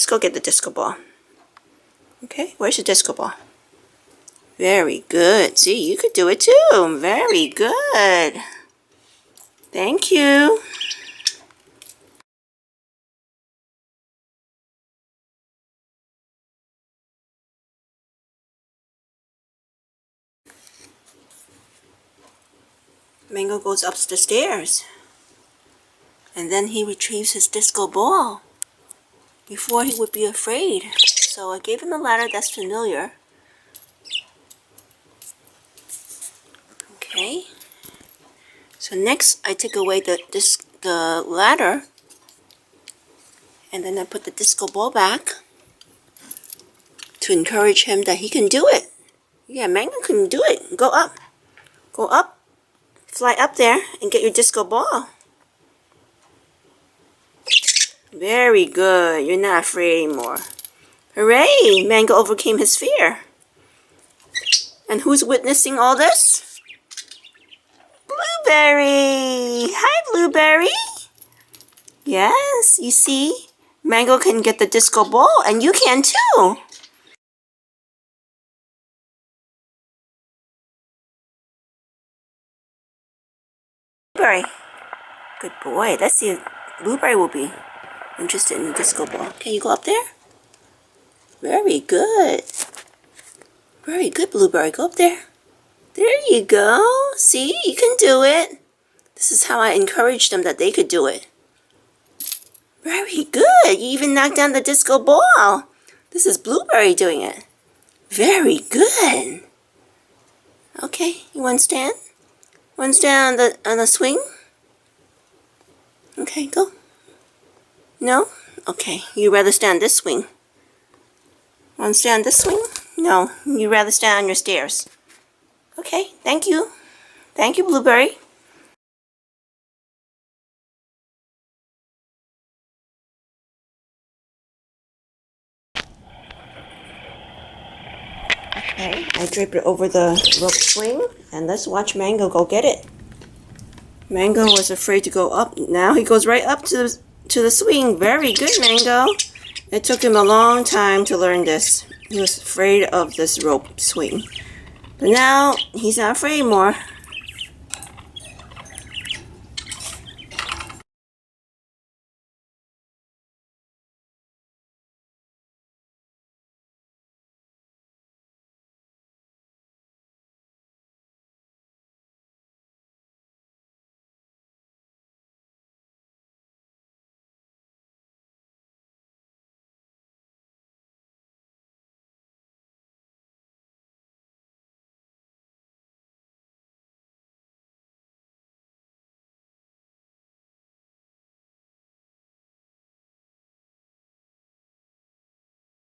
Let's go get the disco ball. Okay, where's your disco ball? Very good. See, you could do it too. Very good. Thank you. Mango goes up the stairs. And then he retrieves his disco ball. Before he would be afraid. So I gave him a ladder that's familiar. Okay. So next I take away the ladder. And then I put the disco ball back. To encourage him that he can do it. Yeah, Mango can do it. Go up. Go up. Fly up there and get your disco ball. Very good. You're not afraid anymore. Hooray! Mango overcame his fear. And who's witnessing all this? Blueberry! Hi, Blueberry! Yes, you see? Mango can get the disco ball, and you can too! Blueberry. Good boy. Let's see if Blueberry will be interested in the disco ball. Can you go up there? Very good. Very good, Blueberry. Go up there. There you go. See, you can do it. This is how I encouraged them that they could do it. Very good. You even knocked down the disco ball. This is Blueberry doing it. Very good. Okay, you want to stand? Want to stand on the swing? Okay, go. No? Okay, you rather stand this swing. Want to stand this swing? No, you rather stand on your stairs. Okay, thank you. Thank you, Blueberry. Okay, I drape it over the rope swing, and let's watch Mango go get it. Mango was afraid to go up. Now he goes right up to the swing. Very good, Mango. It took him a long time to learn this. He was afraid of this rope swing. But now he's not afraid anymore.